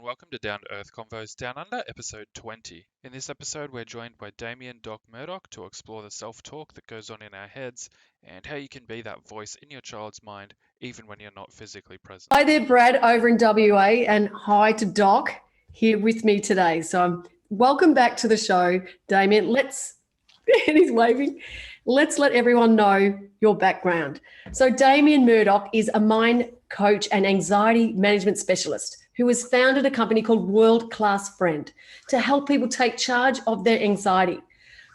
welcome to Down to Earth Convos Down Under, episode 20. In this episode, we're joined by Damien Doc Murdoch to explore the self-talk that goes on in our heads and how you can be that voice in your child's mind even when you're not physically present. Hi there, Brad over in WA, and hi to Doc here with me today. So welcome back to the show, Damien. And he's waving. Let's let everyone know your background. So Damien Murdoch is a mind coach and anxiety management specialist who has founded a company called World Class Friend to help people take charge of their anxiety.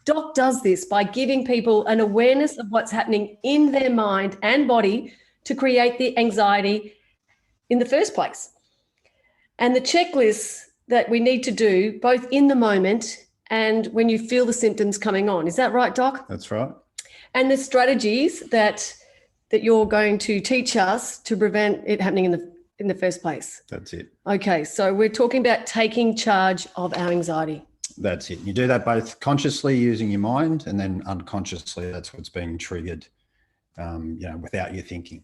Doc does this by giving people an awareness of what's happening in their mind and body to create the anxiety in the first place. And the checklists that we need to do both in the moment and when you feel the symptoms coming on. Is that right, Doc? That's right. And the strategies that you're going to teach us to prevent it happening in the first place. That's it. Okay, so we're talking about taking charge of our anxiety. That's it. You do that both consciously using your mind and then unconsciously, that's what's being triggered, without you thinking.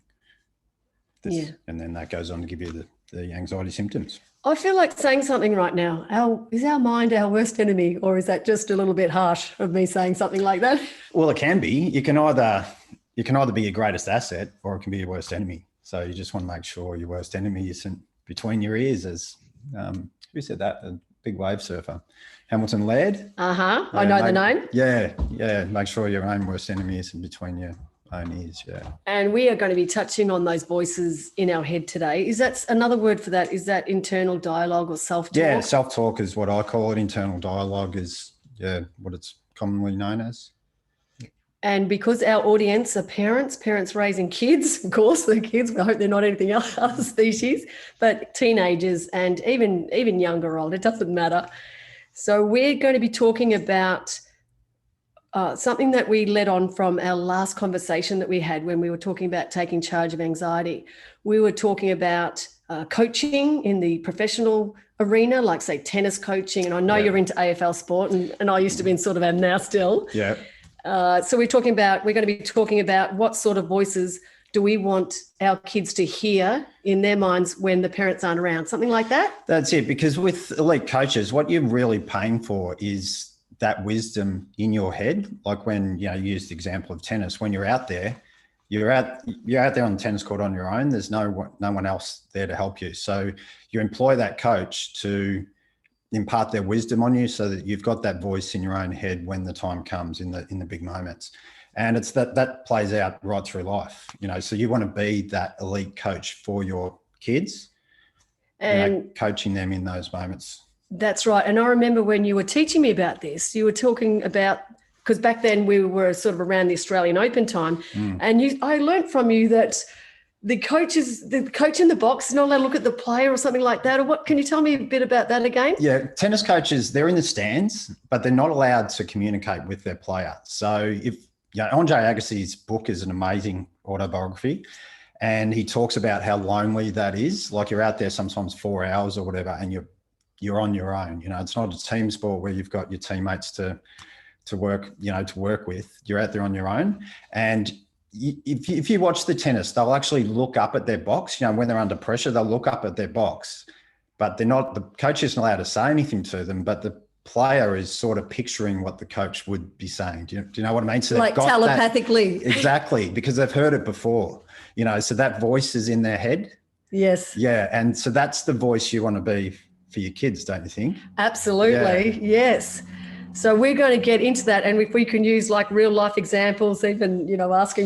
And then that goes on to give you the anxiety symptoms. I feel like saying something right now. Is our mind our worst enemy, or is that just a little bit harsh of me saying something like that? Well, it can be. You can either be your greatest asset or it can be your worst enemy. So you just want to make sure your worst enemy isn't between your ears, as who said that? A big wave surfer, Hamilton Laird. I know the name. Yeah. Make sure your own worst enemy isn't between your own ears. Yeah. And we are going to be touching on those voices in our head today. Is that another word for that? Is that internal dialogue or self-talk? Yeah, self-talk is what I call it. Internal dialogue is what it's commonly known as. And because our audience are parents raising kids, of course, they're kids. We hope they're not anything else, other species, but teenagers and even younger or old, it doesn't matter. So we're going to be talking about something that we led on from our last conversation that we had when we were talking about taking charge of anxiety. We were talking about coaching in the professional arena, like say tennis coaching. And I know you're into AFL sport and I used to be and sort of am now still. Yeah. So we're going to be talking about what sort of voices do we want our kids to hear in their minds when the parents aren't around, something like that? That's it. Because with elite coaches, what you're really paying for is that wisdom in your head. Like when, you use the example of tennis, when you're out there on the tennis court on your own, there's no one else there to help you. So you employ that coach to impart their wisdom on you so that you've got that voice in your own head when the time comes in the big moments. And it's that plays out right through life, so you want to be that elite coach for your kids and coaching them in those moments. That's right. And I remember when you were teaching me about this, you were talking about, because back then we were sort of around the Australian Open time, and I learned from you that the coach in the box is not allowed to look at the player or something like that. Or what? Can you tell me a bit about that again? Yeah, tennis coaches, they're in the stands, but they're not allowed to communicate with their player. So Andre Agassi's book is an amazing autobiography, and he talks about how lonely that is. Like you're out there sometimes 4 hours or whatever, and you're on your own. It's not a team sport where you've got your teammates to work with. You're out there on your own, and if you watch the tennis, they'll actually look up at their box. When they're under pressure, they'll look up at their box, but the coach isn't allowed to say anything to them, but the player is sort of picturing what the coach would be saying. Do you know what I mean? So like telepathically. Exactly, because they've heard it before, so that voice is in their head. Yes. Yeah, and so that's the voice you want to be for your kids, don't you think? Absolutely, yeah. Yes. So we're going to get into that, and if we can use like real life examples, even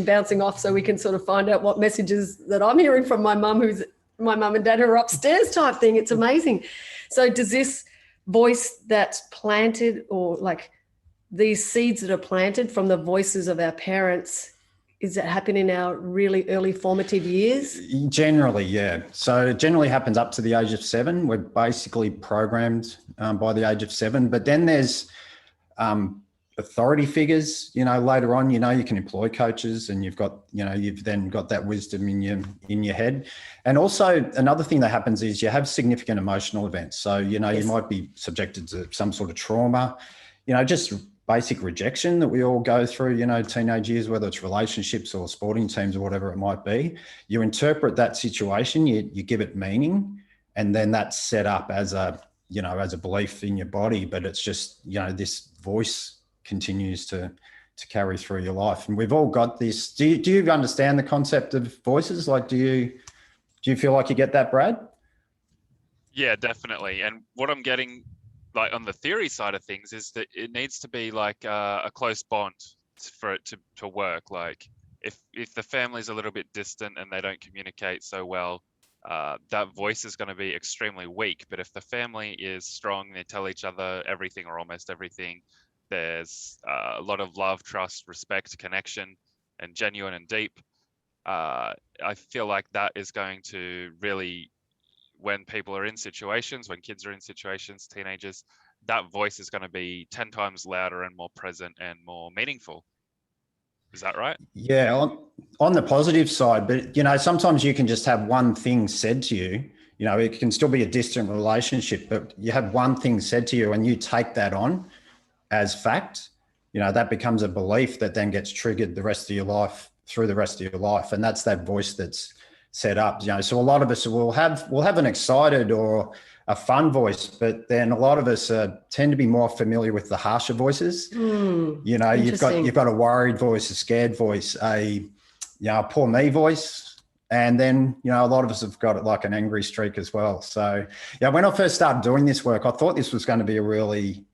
bouncing off, so we can sort of find out what messages that I'm hearing from my mum and dad who are upstairs type thing. It's amazing. So does this voice that's planted, or like these seeds that are planted from the voices of our parents, is that happen in our really early formative years? Generally, yeah. So it generally happens up to the age of 7. We're basically programmed by the age of 7, but then there's authority figures, later on, you can employ coaches, and you've then got that wisdom in your head. And also another thing that happens is you have significant emotional events. So, Yes. You might be subjected to some sort of trauma, just basic rejection that we all go through, teenage years, whether it's relationships or sporting teams or whatever it might be. You interpret that situation, you give it meaning, and then that's set up as a, as a belief in your body, but it's just, this voice continues to carry through your life. And we've all got this. Do you understand the concept of voices? Like, do you feel like you get that, Brad? Yeah, definitely. And what I'm getting, like on the theory side of things, is that it needs to be like a close bond for it to work. Like if the family's a little bit distant and they don't communicate so well, that voice is going to be extremely weak. But if the family is strong, they tell each other everything or almost everything, there's a lot of love, trust, respect, connection, and genuine and deep. I feel like that is going to really, when people are in situations, when kids are in situations, teenagers, that voice is going to be 10 times louder and more present and more meaningful. Is that right? Yeah, on the positive side, but sometimes you can just have one thing said to you. It can still be a distant relationship, but you have one thing said to you and you take that on as fact. That becomes a belief that then gets triggered the rest of your life, through the rest of your life. And that's that voice that's set up. So a lot of us will have an excited or a fun voice, but then a lot of us tend to be more familiar with the harsher voices. You've got a worried voice, a scared voice, a poor me voice, and then a lot of us have got like an angry streak as well. So when I first started doing this work, I thought this was going to be a really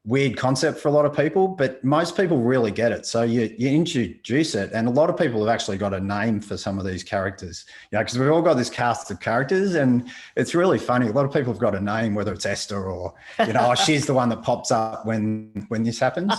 weird concept for a lot of people, but most people really get it. So you introduce it, and a lot of people have actually got a name for some of these characters, because we've all got this cast of characters, and it's really funny. A lot of people have got a name, whether it's Esther or, she's the one that pops up when this happens.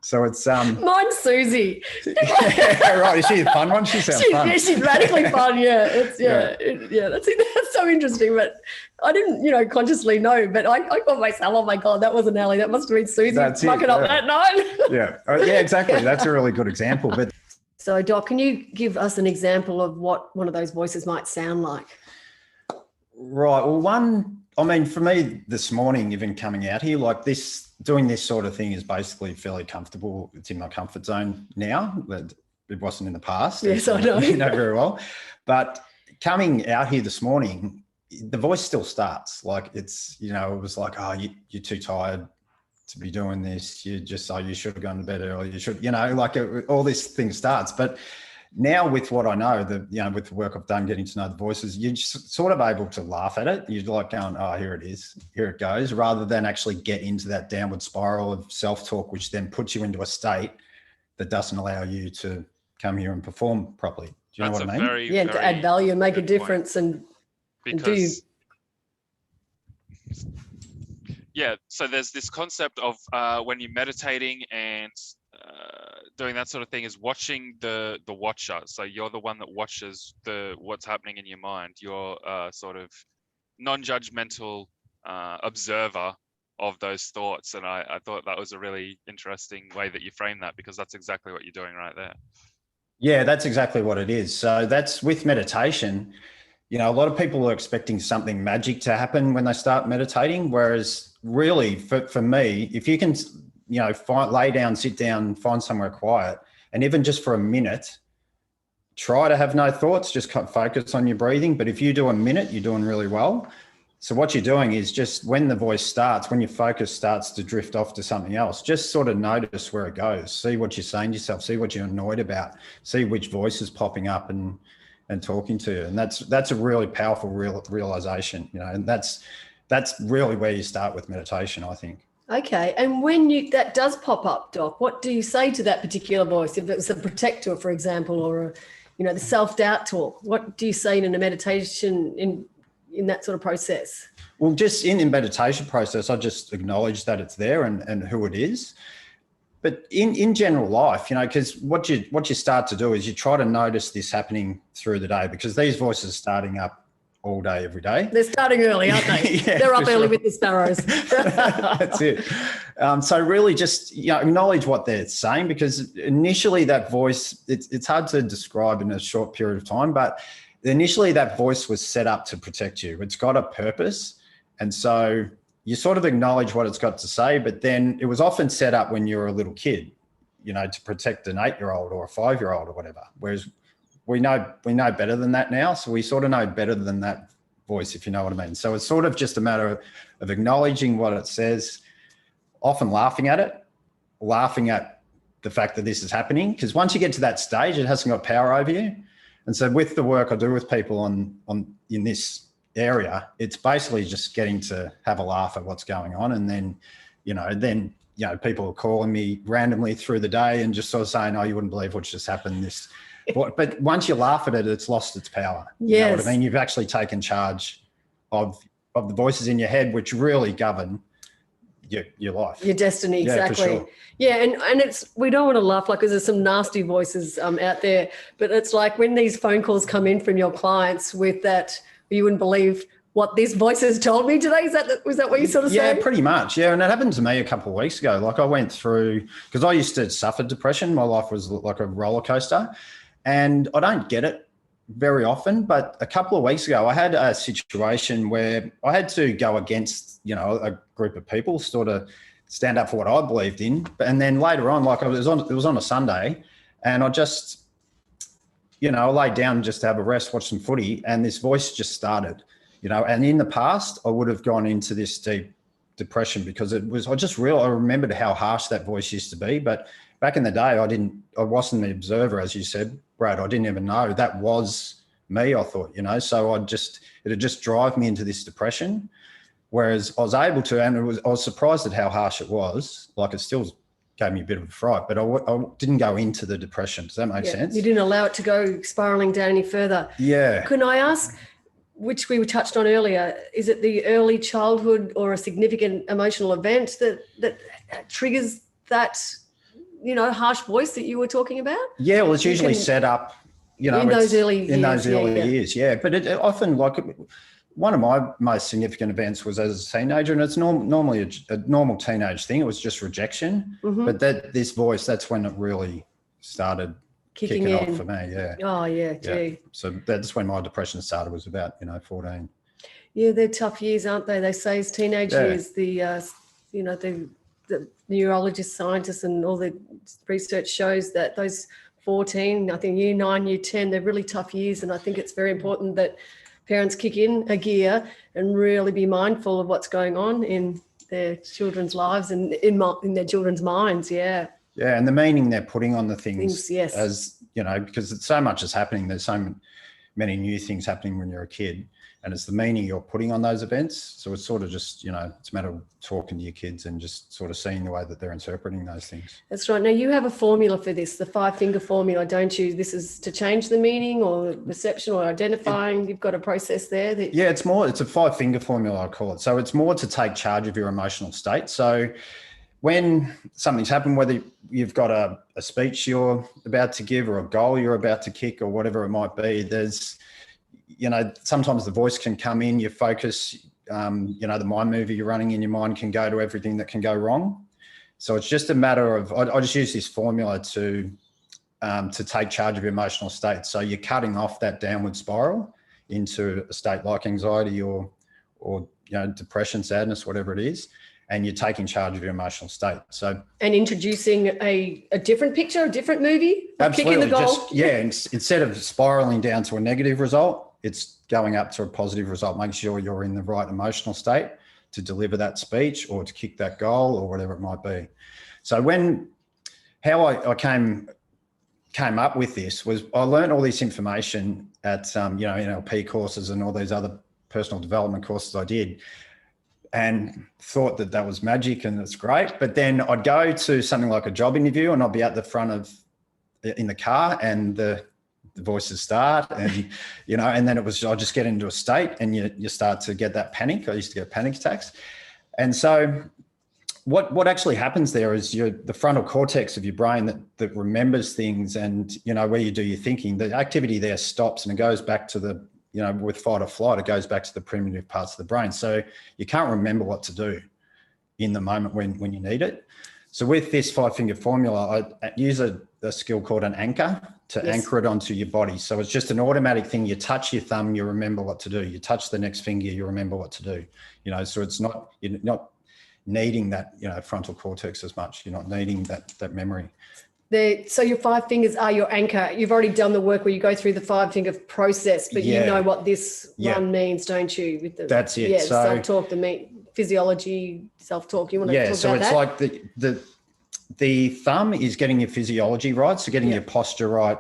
So it's mine's Susie. Yeah, right. Is she a fun one? She sounds fun. Yeah, she's radically fun. Yeah, that's so interesting. But I didn't, consciously know. But I thought myself, oh my God, that wasn't Ellie. That must have been Susie mucking up that night. Yeah, exactly. That's a really good example. But so, Doc, can you give us an example of what one of those voices might sound like? Right. Well, for me this morning, even coming out here like this, doing this sort of thing is basically fairly comfortable. It's in my comfort zone now, but it wasn't in the past. Yes, I know. You know very well. But coming out here this morning, the voice still starts. Like it's, it was like, oh, you're too tired to be doing this. You should have gone to bed early. You should, all this thing starts. But now with what I know, with the work I've done, getting to know the voices, you're just sort of able to laugh at it. You're like going, oh, here it is, here it goes, rather than actually get into that downward spiral of self-talk, which then puts you into a state that doesn't allow you to come here and perform properly. Do you know what I mean? To add value and make a difference Yeah, so there's this concept of when you're meditating and doing that sort of thing is watching the watcher. So you're the one that watches what's happening in your mind. You're sort of non-judgmental observer of those thoughts. And I thought that was a really interesting way that you frame that, because that's exactly what you're doing right there. Yeah, that's exactly what it is. So that's with meditation. A lot of people are expecting something magic to happen when they start meditating, whereas really for me, if you can lay down, sit down, find somewhere quiet, and even just for a minute, try to have no thoughts, just focus on your breathing. But if you do a minute, you're doing really well. So what you're doing is just when the voice starts, when your focus starts to drift off to something else, just sort of notice where it goes. See what you're saying to yourself, see what you're annoyed about, see which voice is popping up and talking to you. And that's a really powerful realization, and that's really where you start with meditation, I think. Okay. And when that does pop up, Doc, what do you say to that particular voice? If it was a protector, for example, or the self-doubt talk, what do you say in a meditation in that sort of process? Well, just in the meditation process, I just acknowledge that it's there and who it is. But in general life, because what you start to do is you try to notice this happening through the day, because these voices are starting up all day, every day. They're starting early, aren't they? Yeah, they're up early with the sparrows. That's it. So really just, acknowledge what they're saying, because initially that voice, it's hard to describe in a short period of time, but initially that voice was set up to protect you. It's got a purpose. And so you sort of acknowledge what it's got to say, but then it was often set up when you were a little kid, to protect an 8-year-old or a 5-year-old or whatever. Whereas we know better than that now. So we sort of know better than that voice, if you know what I mean. So it's sort of just a matter of acknowledging what it says, often laughing at it, laughing at the fact that this is happening. Because once you get to that stage, it hasn't got power over you. And so with the work I do with people in this area, it's basically just getting to have a laugh at what's going on. And then, people are calling me randomly through the day and just sort of saying, oh, you wouldn't believe what just happened. But once you laugh at it, it's lost its power. Yes. You know what I mean? You've actually taken charge of the voices in your head, which really govern your life. Your destiny, exactly. Yeah, for sure. Yeah, and we don't want to laugh because there's some nasty voices out there, but it's like when these phone calls come in from your clients with that, you wouldn't believe what this voice has told me today. Was that what you sort of said? Yeah, pretty much. Yeah, and it happened to me a couple of weeks ago. Like I went through, because I used to suffer depression. My life was like a roller coaster, and I don't get it very often. But a couple of weeks ago, I had a situation where I had to go against, a group of people, sort of stand up for what I believed in. And then later on, like it was on a Sunday, and I just, I laid down just to have a rest, watch some footy, and this voice just started. And in the past, I would have gone into this deep depression because I remembered how harsh that voice used to be. But back in the day, I wasn't an observer, as you said, Brad. I didn't even know that was me, I thought, so it'd just drive me into this depression. Whereas I was able to, and I was surprised at how harsh it was. Like it still gave me a bit of a fright, but I didn't go into the depression. Does that make sense? You didn't allow it to go spiraling down any further. Yeah. Can I ask, which we touched on earlier, is it the early childhood or a significant emotional event that triggers that, harsh voice that you were talking about? Yeah, well, it's usually set up, in those early years. Yeah, but it often, like, one of my most significant events was as a teenager, and it's normally a normal teenage thing. It was just rejection, but this voice, that's when it really started kicking off for me. Yeah. Oh yeah, gee. Yeah. So that's when my depression started. Was about 14. Yeah, they're tough years, aren't they? They say as teenage years, the neurologists, scientists, and all the research shows that those 14, I think year 9, year 10, they're really tough years, and I think it's very important that parents kick in a gear and really be mindful of what's going on in their children's lives and in their children's minds. Yeah. Yeah, and the meaning they're putting on the things yes. as, because so much is happening. There's so many new things happening when you're a kid, and it's the meaning you're putting on those events. So it's sort of just, it's a matter of talking to your kids and just sort of seeing the way that they're interpreting those things. That's right. Now, you have a formula for this, the 5-finger formula, don't you? This is to change the meaning or reception or identifying. You've got a process there. Yeah, it's a 5-finger formula, I call it. So it's more to take charge of your emotional state. So when something's happened, whether you've got a speech you're about to give or a goal you're about to kick or whatever it might be, there's, sometimes the voice can come in, your focus, the mind movie you're running in your mind can go to everything that can go wrong. So it's just a matter of, I just use this formula to take charge of your emotional state. So you're cutting off that downward spiral into a state like anxiety or depression, sadness, whatever it is, and you're taking charge of your emotional state. So and introducing a different picture, a different movie, absolutely, kicking the goal. Instead of spiraling down to a negative result, it's going up to a positive result. Make sure you're in the right emotional state to deliver that speech or to kick that goal or whatever it might be. So how I came up with this was I learned all this information at NLP courses and all these other personal development courses I did, and thought that was magic and it's great. But then I'd go to something like a job interview and I'd be at the front in the car and the voices start and, and then I'll just get into a state and you start to get that panic. I used to get panic attacks. And so what actually happens there is the frontal cortex of your brain that remembers things and, where you do your thinking, the activity there stops and it goes back to with fight or flight, it goes back to the primitive parts of the brain. So you can't remember what to do in the moment when you need it. So with this 5-finger formula, I use a skill called an anchor to anchor it onto your body. So it's just an automatic thing. You touch your thumb, you remember what to do. You touch the next finger, you remember what to do. So it's you're not needing that, frontal cortex as much. You're not needing that memory. So your 5 fingers are your anchor. You've already done the work where you go through the 5-finger process, but you know what this one means, don't you? With the, that's it. Yeah, so, self-talk, physiology, self-talk. You want to talk about that? Yeah, so it's like the thumb is getting your physiology right. So getting your posture right,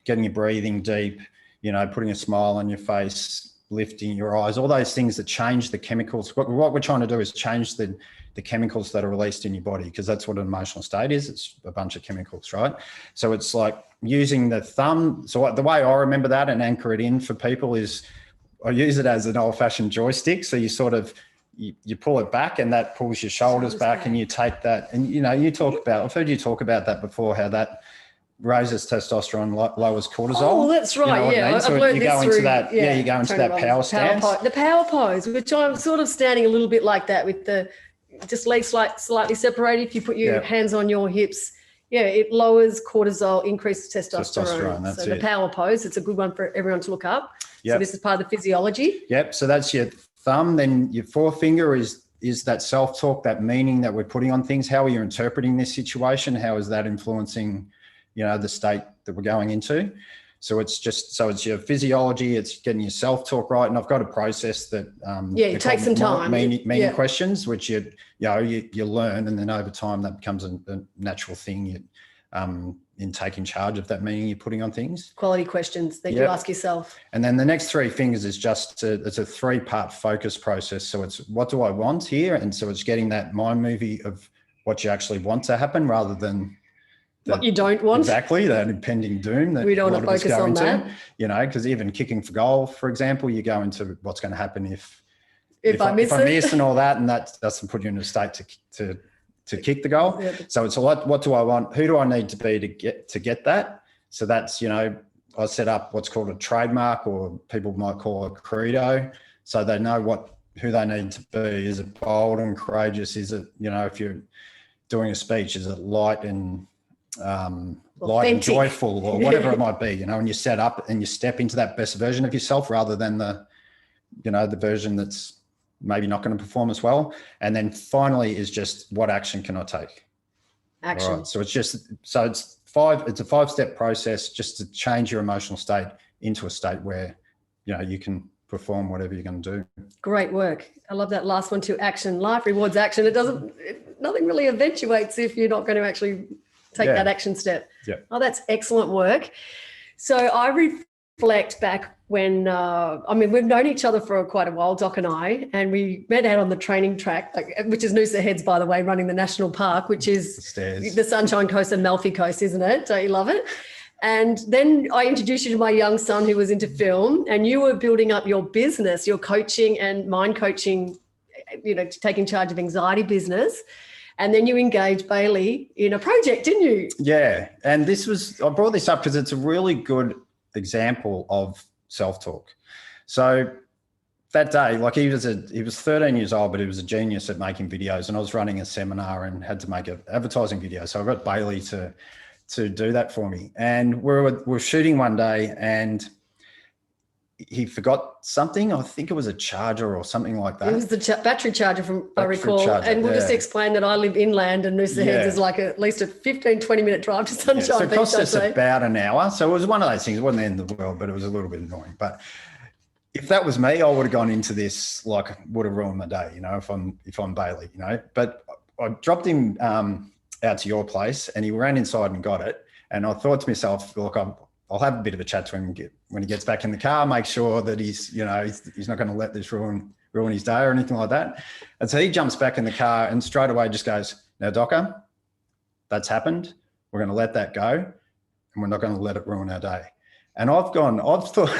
getting your breathing deep, putting a smile on your face, lifting your eyes, all those things that change the chemicals. What we're trying to do is change the chemicals that are released in your body, because that's what an emotional state is. It's a bunch of chemicals, right? So it's like using the thumb. So the way I remember that and anchor it in for people is I use it as an old-fashioned joystick. So you sort of, you pull it back and that pulls your shoulders back, and you take that. And, you talk about, I've heard you talk about that before, how that raises testosterone, lowers cortisol. Oh, that's right. I mean? So I've learned you go this into through, that. Yeah, you go into that power stance. The power pose, which I'm sort of standing a little bit like that with the just legs slightly separated. If you put your hands on your hips, it lowers cortisol, increases testosterone. That's so the power pose, it's a good one for everyone to look up. Yep. So this is part of the physiology. Yep. So that's your thumb. Then your forefinger is that self-talk, that meaning that we're putting on things. How are you interpreting this situation? How is that influencing, the state that we're going into? So it's your physiology, it's getting your self-talk right. And I've got a process that it takes some time. Meaning questions, which you learn, and then over time that becomes a natural thing in taking charge of that meaning you're putting on things. Quality questions that you ask yourself. And then the next 3 fingers is it's a 3-part focus process. So it's what do I want here? And so it's getting that mind movie of what you actually want to happen rather than what you don't want. Exactly, that impending doom that we don't want to focus on that. Because even kicking for goal, for example, you go into what's going to happen if I miss and all that, and that doesn't put you in a state to kick the goal. Yeah. So it's a lot. What do I want? Who do I need to be to get that? So that's I set up what's called a trademark, or people might call it a credo, so they know who they need to be. Is it bold and courageous? Is it if you're doing a speech, is it light and joyful, or whatever it might be, and you set up and you step into that best version of yourself rather than the version that's maybe not going to perform as well. And then finally is just what action can I take? Action. Right. So it's it's a 5-step process just to change your emotional state into a state where, you can perform whatever you're going to do. Great work. I love that last one too. Action. Life rewards action. Nothing really eventuates if you're not going to actually take that action step. Yeah. Oh, that's excellent work. So I reflect back when, we've known each other for quite a while, Doc and I, and we met out on the training track, which is Noosa Heads, by the way, running the national park, which is the Sunshine Coast and Malfi Coast, isn't it? Don't you love it? And then I introduced you to my young son who was into film, and you were building up your business, your coaching and mind coaching, taking charge of anxiety business. And then you engaged Bailey in a project, didn't you? Yeah. And I brought this up because it's a really good example of self-talk. So that day, he was 13 years old, but he was a genius at making videos. And I was running a seminar and had to make an advertising video. So I got Bailey to do that for me. And we're shooting one day, and he forgot something. I think it was a charger or something like that. It was the battery charger I recall. And we'll just explain that I live inland, and Noosa Heads is like at least a 15, 20-minute drive to Sunshine Beach. So it cost us about an hour. So it was one of those things. It wasn't the end of the world, but it was a little bit annoying. But if that was me, I would have gone into this would have ruined my day, if I'm Bailey, But I dropped him out to your place, and he ran inside and got it. And I thought to myself, look, I'll have a bit of a chat to him when he gets back in the car, make sure that he's not going to let this ruin his day or anything like that. And so he jumps back in the car and straight away just goes, now, Docker, that's happened. We're going to let that go, and we're not going to let it ruin our day. And I've thought,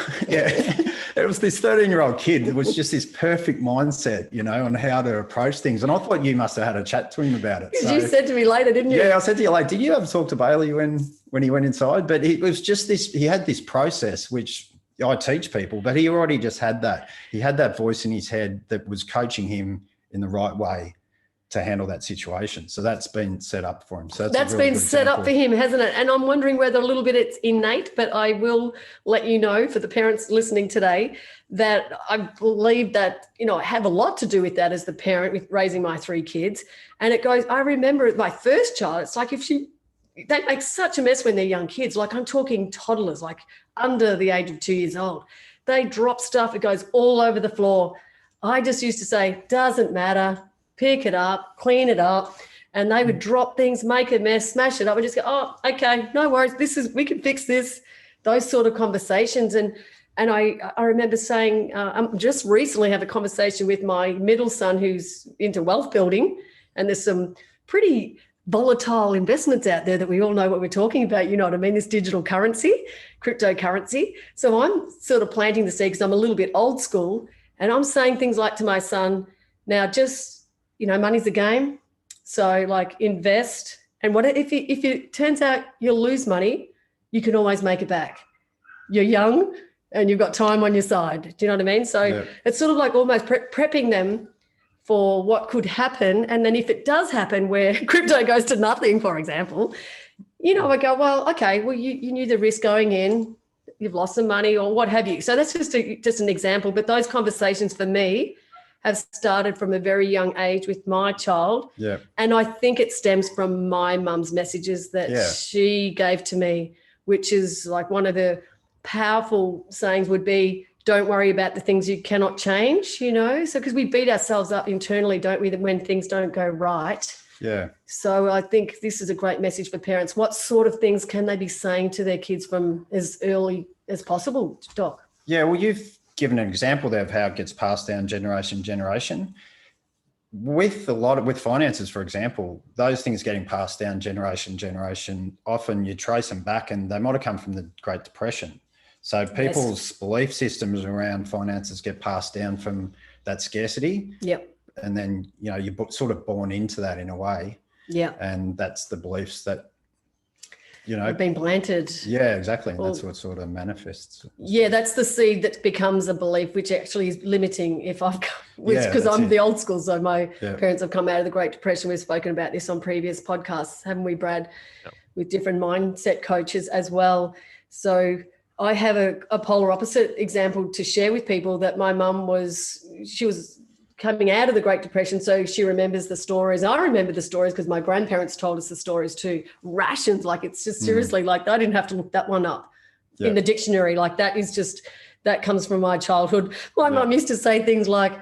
it was this 13-year-old kid. It was just this perfect mindset, on how to approach things. And I thought you must have had a chat to him about it. So, you said to me later, didn't you? Yeah, I said to you later, did you ever talk to Bailey when he went inside? But it was just he had this process, which I teach people, but he already just had that. He had that voice in his head that was coaching him in the right way to handle that situation. So that's been set up for him. So that's been set up for him, hasn't it? And I'm wondering whether a little bit it's innate, but I will let you know, for the parents listening today, that I believe that, I have a lot to do with that as the parent with raising my 3 kids. And it goes, I remember my first child, it's like if she they make such a mess when they're young kids. Like I'm talking toddlers, like under the age of 2 years old. They drop stuff. It goes all over the floor. I just used to say, doesn't matter, pick it up, clean it up. And they would drop things, make a mess, smash it up. I just go, oh, okay, no worries. We can fix this. Those sort of conversations. And I remember saying, just recently have a conversation with my middle son who's into wealth building. And there's some pretty volatile investments out there that we all know what we're talking about. You know what I mean? This digital currency, cryptocurrency. So I'm sort of planting the seed because I'm a little bit old school. And I'm saying things like to my son, now just, money's a game. So like invest. And what if it turns out you'll lose money, you can always make it back. You're young and you've got time on your side. Do you know what I mean? So It's sort of like almost prepping them for what could happen. And then if it does happen where crypto goes to nothing, for example, I go, well, okay, well, you knew the risk going in, you've lost some money or what have you. So that's just an example. But those conversations for me have started from a very young age with my child. Yeah. And I think it stems from my mum's messages that she gave to me, which is like one of the powerful sayings would be, don't worry about the things you cannot change, So because we beat ourselves up internally, don't we, when things don't go right. Yeah. So I think this is a great message for parents. What sort of things can they be saying to their kids from as early as possible, Doc? Yeah, well, you've given an example there of how it gets passed down generation to generation. With finances, for example, those things getting passed down generation to generation, often you trace them back and they might have come from the Great Depression. So people's belief systems around finances get passed down from that scarcity. Yep. And then, you're sort of born into that in a way. Yeah. And that's the beliefs that, have been planted. Yeah, exactly. And that's what sort of manifests. Yeah, that's the seed that becomes a belief, which actually is limiting because I'm the old school. So my parents have come out of the Great Depression. We've spoken about this on previous podcasts, haven't we, Brad? Yep. With different mindset coaches as well. So I have a polar opposite example to share with people that my mum was coming out of the Great Depression, so she remembers the stories. I remember the stories because my grandparents told us the stories too. Rations, like it's just seriously like I didn't have to look that one up in the dictionary. Like that comes from my childhood. My mum used to say things like,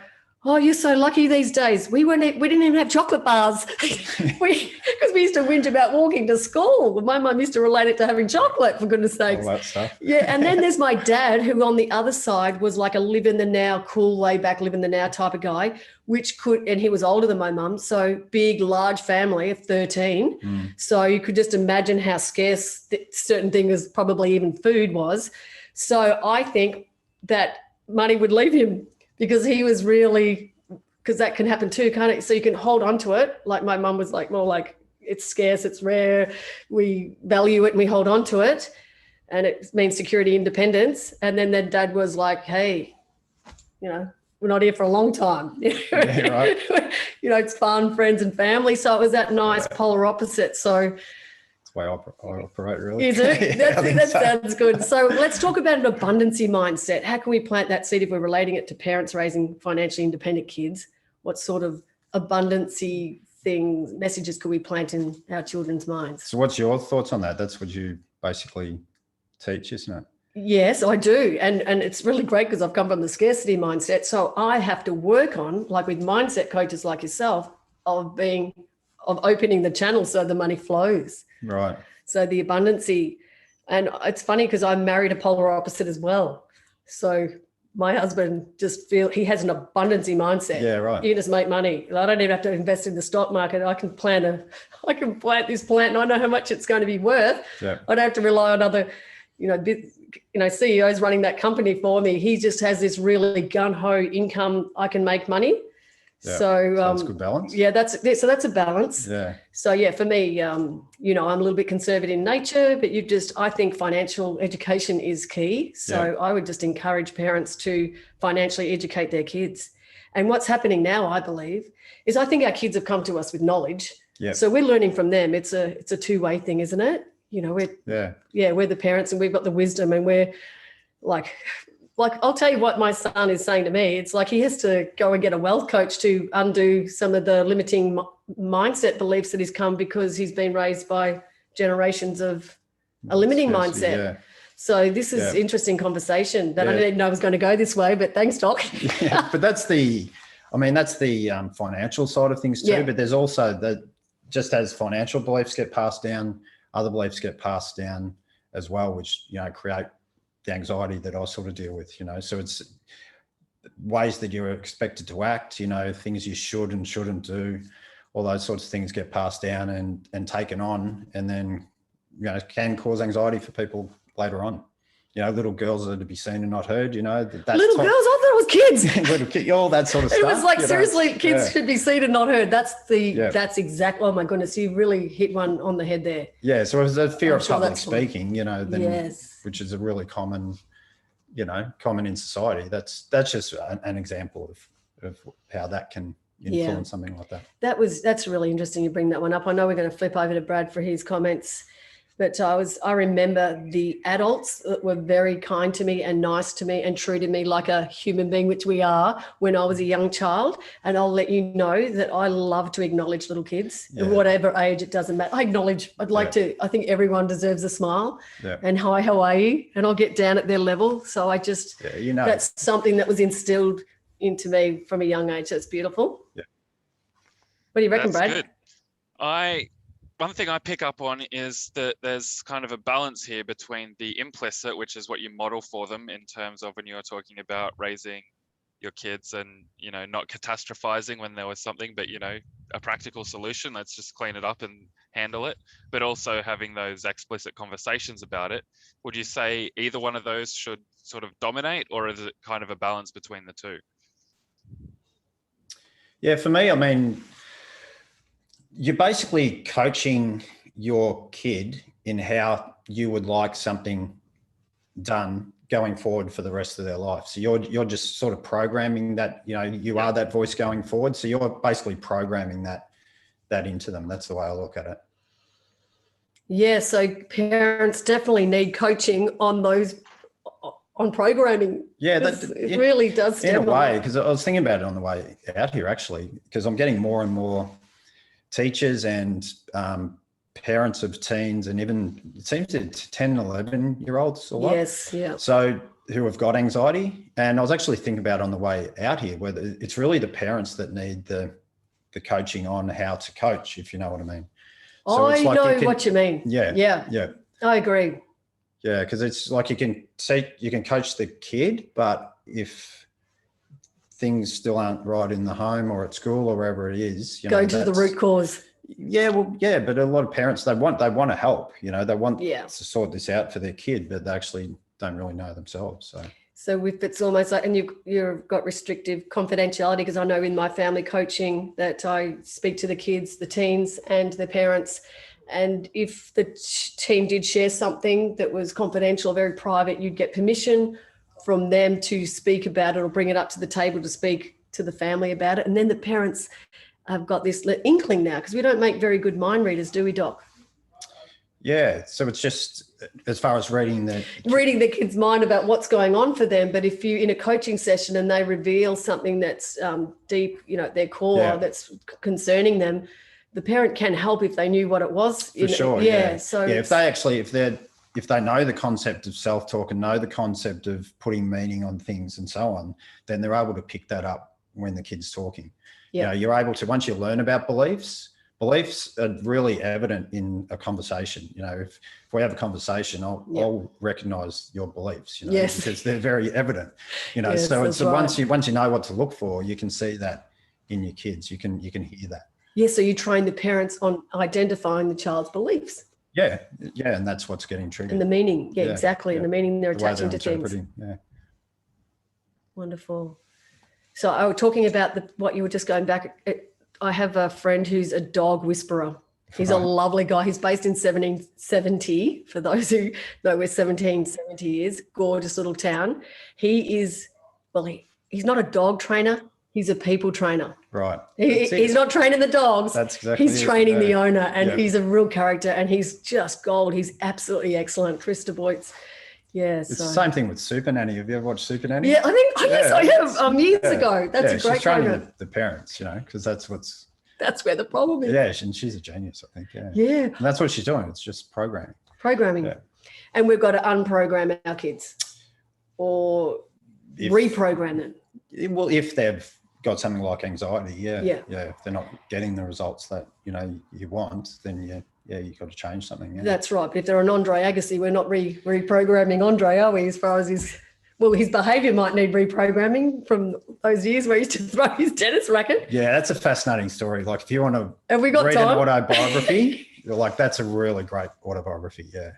oh, you're so lucky these days. We didn't even have chocolate bars because we used to whinge about walking to school. My mum used to relate it to having chocolate, for goodness sakes. All that stuff. Yeah, and then there's my dad, who on the other side was like a live in the now, cool, laid back, live in the now type of guy, and he was older than my mum, so big, large family of 13. So you could just imagine how scarce certain things, probably even food, was. So I think that money would leave him, because he was really, because that can happen too, can't it? So you can hold on to it. Like my mum was like, more like, it's scarce, it's rare, we value it and we hold on to it. And it means security, independence. And then their dad was like, hey, we're not here for a long time. Yeah, right. It's fun, friends and family. So it was that nice polar opposite. So that's the way I operate, really. You do? That sounds good. So let's talk about an abundancy mindset. How can we plant that seed if we're relating it to parents raising financially independent kids? What sort of abundancy messages could we plant in our children's minds? So what's your thoughts on that? That's what you basically teach, isn't it? Yes, I do. And it's really great because I've come from the scarcity mindset. So I have to work on, like with mindset coaches like yourself, of opening the channel so the money flows. Right. So the abundancy, and it's funny because I'm married a polar opposite as well. So my husband he has an abundancy mindset. Yeah, right. You just make money. I don't even have to invest in the stock market. I can plant this plant and I know how much it's going to be worth. Yeah. I don't have to rely on other, CEOs running that company for me. He just has this really gun-ho income. I can make money. Yeah. So that's good balance. Yeah, that's a balance. Yeah. So yeah, for me, I'm a little bit conservative in nature, but I think financial education is key. So I would just encourage parents to financially educate their kids. And what's happening now, I believe, is I think our kids have come to us with knowledge. Yeah. So we're learning from them. It's a two-way thing, isn't it? We're the parents and we've got the wisdom, and we're like I'll tell you what my son is saying to me. It's like he has to go and get a wealth coach to undo some of the limiting mindset beliefs that he's come, because he's been raised by generations of a limiting mindset. Yeah. So this is interesting conversation that I didn't even know was going to go this way, but thanks, Doc. Yeah, but that's the financial side of things too. Yeah. But there's also that, just as financial beliefs get passed down, other beliefs get passed down as well, which, create the anxiety that I sort of deal with, So it's ways that you're expected to act, things you should and shouldn't do, all those sorts of things get passed down and taken on, and then, can cause anxiety for people later on. Little girls are to be seen and not heard, little girls, I thought it was kids. Little kid, all that sort of stuff. It was like, seriously, kids should be seen and not heard. That's exactly, oh my goodness, you really hit one on the head there. Yeah, so it's a fear of public speaking, then, which is a really common in society. That's just an example of how that can influence something like that. That's really interesting you bring that one up. I know we're going to flip over to Brad for his comments, but I remember the adults that were very kind to me and nice to me and treated me like a human being, which we are, when I was a young child. And I'll let you know that I love to acknowledge little kids, whatever age, it doesn't matter. I think everyone deserves a smile and hi, how are you? And I'll get down at their level. So that's something that was instilled into me from a young age. That's beautiful. Yeah. What do you reckon, Brad? Good. One thing I pick up on is that there's kind of a balance here between the implicit, which is what you model for them in terms of when you're talking about raising your kids and, not catastrophizing when there was something, but, a practical solution, let's just clean it up and handle it, but also having those explicit conversations about it. Would you say either one of those should sort of dominate, or is it kind of a balance between the two? Yeah, for me, you're basically coaching your kid in how you would like something done going forward for the rest of their life. So you're just sort of programming that, you are that voice going forward. So you're basically programming that into them. That's the way I look at it. Yeah. So parents definitely need coaching on programming. Yeah, it really does. In a way, because I was thinking about it on the way out here, actually, because I'm getting more and more teachers and parents of teens, and even it seems to 10, 11-year-olds a lot. Yes, yeah. So who have got anxiety. And I was actually thinking about on the way out here, whether it's really the parents that need the coaching on how to coach, if you know what I mean. So I know what you mean. Yeah. Yeah. Yeah. I agree. Yeah, because it's like you can coach the kid, but if things still aren't right in the home or at school or wherever it is, go to the root cause. Yeah, well, yeah, but a lot of parents, they want to help, they want to sort this out for their kid, but they actually don't really know themselves. So if it's almost like, and you've got restrictive confidentiality, because I know in my family coaching that I speak to the kids, the teens and their parents, and if the team did share something that was confidential, very private, you'd get permission from them to speak about it or bring it up to the table to speak to the family about it. And then the parents have got this inkling now, because we don't make very good mind readers, do we, Doc? Yeah. So it's just as far as reading the kid's mind about what's going on for them. But if you in a coaching session and they reveal something that's deep, at their core, that's concerning them, the parent can help if they knew what it was. For sure. Yeah. So if they know the concept of self-talk and know the concept of putting meaning on things and so on, then they're able to pick that up when the kid's talking. Yeah. You're able to, once you learn about beliefs are really evident in a conversation. If we have a conversation, I'll recognize your beliefs, because they're very evident, Yes, so it's right. once you know what to look for, you can see that in your kids, you can hear that. Yeah. So you train the parents on identifying the child's beliefs. Yeah. And that's what's getting triggered. And the meaning. Yeah, exactly. And the meaning they're attaching to things. Yeah. Wonderful. So I was talking about what you were just going back. I have a friend who's a dog whisperer. He's a lovely guy. He's based in 1770. For those who know where 1770 is, gorgeous little town. He's not a dog trainer. He's a people trainer. Right. He's not training the dogs. That's exactly He's training the owner, and he's a real character, and he's just gold. He's absolutely excellent. Chris Du Bois. Yeah. It's the same thing with Super Nanny. Have you ever watched Super Nanny? Yeah, I think yes, I have years ago. That's a great she's training the parents, because that's what's That's where the problem is. Yeah, and she's a genius, I think. Yeah. Yeah. And that's what she's doing. It's just programming. Programming. Yeah. And we've got to unprogram our kids or reprogram them. Well, if they've got something like anxiety, yeah. If they're not getting the results that you want, then you've got to change something. Yeah. That's right. But if they're an Andre Agassi, we're not reprogramming Andre, are we? As far as his behaviour might need reprogramming from those years where he used to throw his tennis racket. Yeah, that's a fascinating story. Like if you want to Have we got read time? an autobiography, that's a really great autobiography. Yeah.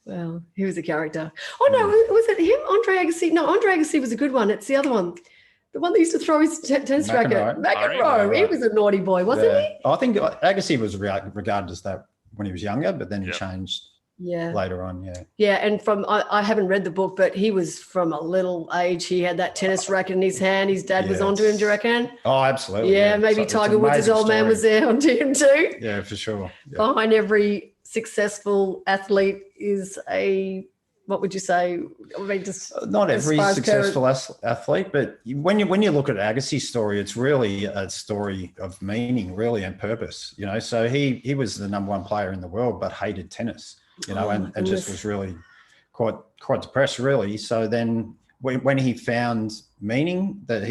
Well, he was a character. Oh no, was it him? Andre Agassi? No, Andre Agassi was a good one. It's the other one. The one that used to throw his tennis racket. McEnroe. He was a naughty boy, wasn't he? I think Agassi was regarded as that when he was younger, but then he changed later on. Yeah. Yeah, and I haven't read the book, but he was from a little age. He had that tennis racket in his hand. His dad was onto him, do you reckon? Oh, absolutely. Yeah, maybe Tiger Woods' old man was there onto him too. Yeah, for sure. Yeah. Behind every successful athlete is what would you say? I mean, just not every successful athlete, but when you look at Agassi's story, it's really a story of meaning, really, and purpose. So he was the number one player in the world, but hated tennis. And just was really quite depressed, really. So then when he found meaning that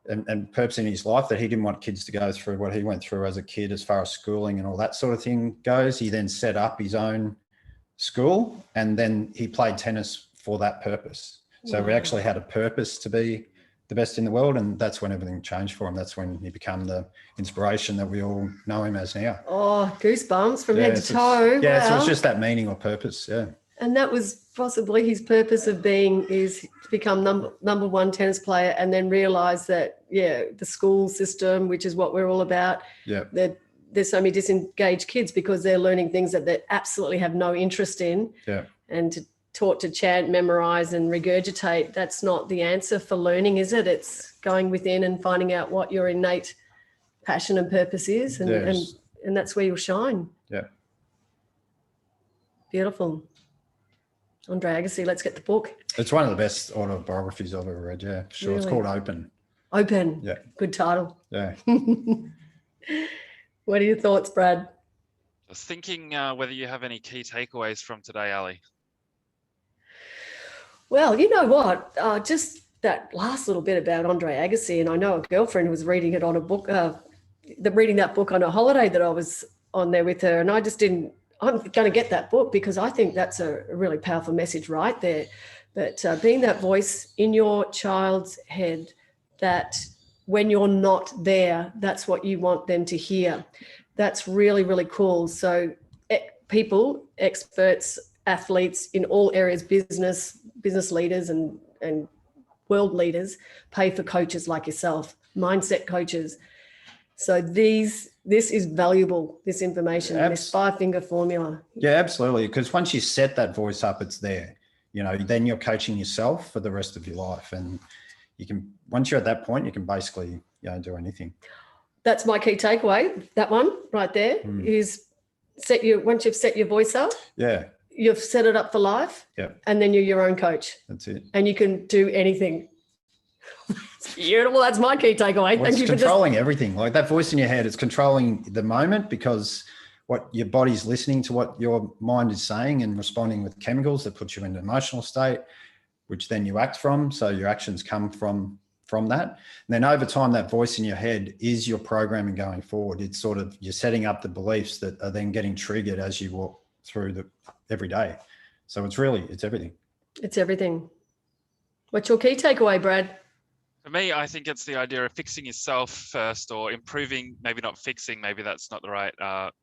and purpose in his life, that he didn't want kids to go through what he went through as a kid, as far as schooling and all that sort of thing goes, he then set up his own school, and then he played tennis for that purpose. So we actually had a purpose to be the best in the world, and that's when everything changed for him. That's when he became the inspiration that we all know him as now. Oh, goosebumps from head to toe. Yeah, so it's just that meaning or purpose, yeah. And that was possibly his purpose of being, is to become number one tennis player, and then realise that, the school system, which is what we're all about, that there's so many disengaged kids because they're learning things that they absolutely have no interest in. Yeah. And taught to chant, memorise and regurgitate, that's not the answer for learning, is it? It's going within and finding out what your innate passion and purpose is, and that's where you'll shine. Yeah. Beautiful. Andre Agassi, let's get the book. It's one of the best autobiographies I've ever read, yeah, for sure. Really? It's called Open. Open. Yeah. Good title. Yeah. What are your thoughts, Brad? I was thinking whether you have any key takeaways from today, Ali. Well, you know what? Just that last little bit about Andre Agassi, and I know a girlfriend who was reading it on a book, reading that book on a holiday that I was on there with her, and I just didn't. I'm going to get that book because I think that's a really powerful message right there. But being that voice in your child's head, that when you're not there, that's what you want them to hear. That's really, really cool. So people, experts, athletes in all areas, business leaders and world leaders pay for coaches like yourself, mindset coaches. So this is valuable, this information, this 5-finger formula. Yeah, absolutely. Because once you set that voice up, it's there. Then you're coaching yourself for the rest of your life. And you can, once you're at that point, you can basically do anything. That's my key takeaway. That one right there is once you've set your voice up. Yeah. You've set it up for life. Yeah. And then you're your own coach. That's it. And you can do anything. It's beautiful. That's my key takeaway. Well, it's controlling everything. Like that voice in your head, it's controlling the moment, because what your body's listening to what your mind is saying and responding with chemicals that put you in an emotional state, which then you act from. So your actions come from that. And then over time, that voice in your head is your programming going forward. It's sort of, you're setting up the beliefs that are then getting triggered as you walk through every day. So it's everything. It's everything. What's your key takeaway, Brad? For me, I think it's the idea of fixing yourself first, or improving, maybe not fixing, maybe that's not the right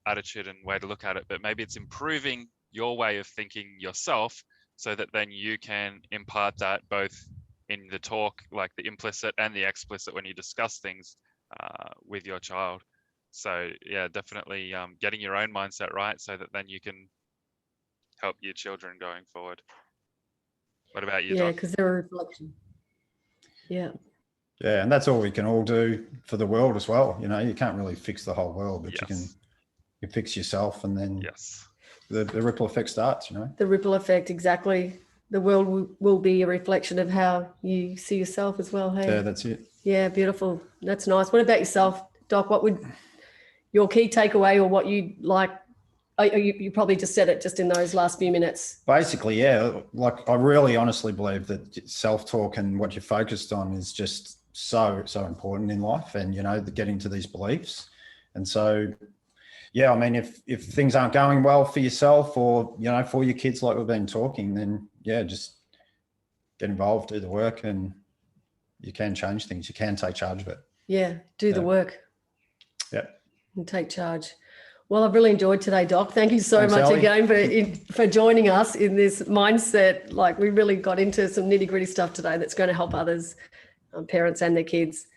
attitude and way to look at it, but maybe it's improving your way of thinking yourself so that then you can impart that both in the talk, like the implicit and the explicit when you discuss things with your child. So yeah, definitely getting your own mindset right so that then you can help your children going forward. What about you, Yeah, Doc? because they're a reflection. Yeah. Yeah, and that's all we can all do for the world as well. You can't really fix the whole world, but Yes. you fix yourself, and then Yes. the ripple effect starts, The ripple effect, exactly. The world will be a reflection of how you see yourself as well. Hey. Yeah, that's it. Yeah, beautiful. That's nice. What about yourself, Doc, what would your key takeaway or what you like? You probably just said it just in those last few minutes. Basically, yeah. Like I really honestly believe that self-talk and what you're focused on is just so important in life, and getting to these beliefs. And so, yeah, I mean, if things aren't going well for yourself or for your kids, like we've been talking, then yeah, just get involved, do the work, and you can change things. You can take charge of it. Yeah, do the work. Yeah, and take charge. Well, I've really enjoyed today, Doc. Thank you so Thanks, much Ellie. again for joining us in this mindset. Like we really got into some nitty gritty stuff today that's going to help others, parents and their kids.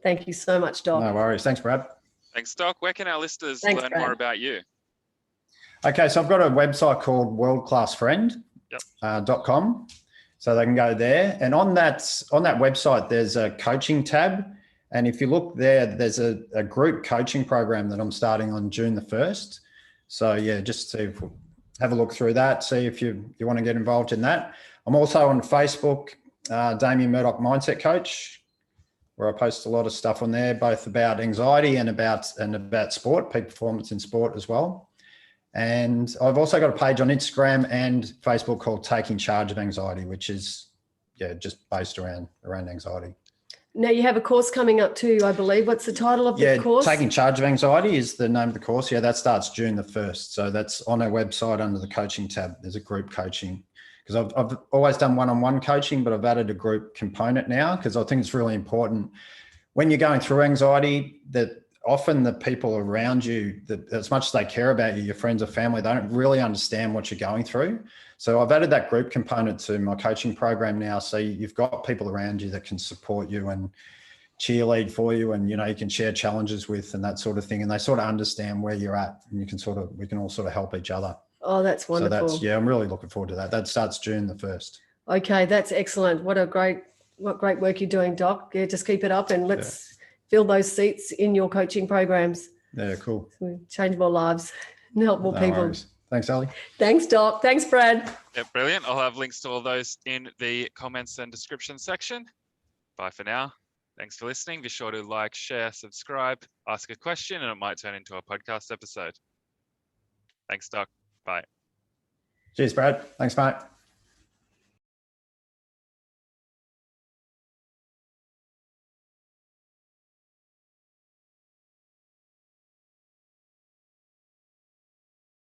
Thank you so much, Doc. no worries. Thanks, Brad. Thanks, Doc. Where can our listeners Thanks, learn Brad. more about you? Okay, so I've got a website called worldclassfriend.com. So they can go there. And on that website, there's a coaching tab. And if you look there, there's a group coaching program that I'm starting on June the 1st. So yeah, just to have a look through that, see if you want to get involved in that. I'm also on Facebook, Damien Murdoch Mindset Coach, where I post a lot of stuff on there, both about anxiety and about sport, peak performance in sport as well. And I've also got a page on Instagram and Facebook called Taking Charge of Anxiety, which is just based around anxiety. Now you have a course coming up too, I believe. What's the title of the course? Taking Charge of Anxiety is the name of the course. Yeah, that starts June the 1st. So that's on our website under the coaching tab. There's a group coaching, because I've always done one-on-one coaching, but I've added a group component now because I think it's really important when you're going through anxiety that often the people around you, that as much as they care about you, your friends or family, they don't really understand what you're going through. So I've added that group component to my coaching program now. So you've got people around you that can support you and cheerlead for you, and you can share challenges with and that sort of thing. And they sort of understand where you're at, and we can all sort of help each other. Oh, that's wonderful. So I'm really looking forward to that. That starts June the 1st. Okay, that's excellent. What great work you're doing, Doc. Yeah, just keep it up and let's fill those seats in your coaching programs. Yeah, cool. So we change more lives and help more people. Worries. Thanks, Ali. Thanks, Doc. Thanks, Brad. Yeah, brilliant. I'll have links to all those in the comments and description section. Bye for now. Thanks for listening. Be sure to like, share, subscribe, ask a question, and it might turn into a podcast episode. Thanks, Doc. Bye. Cheers, Brad. Thanks, mate.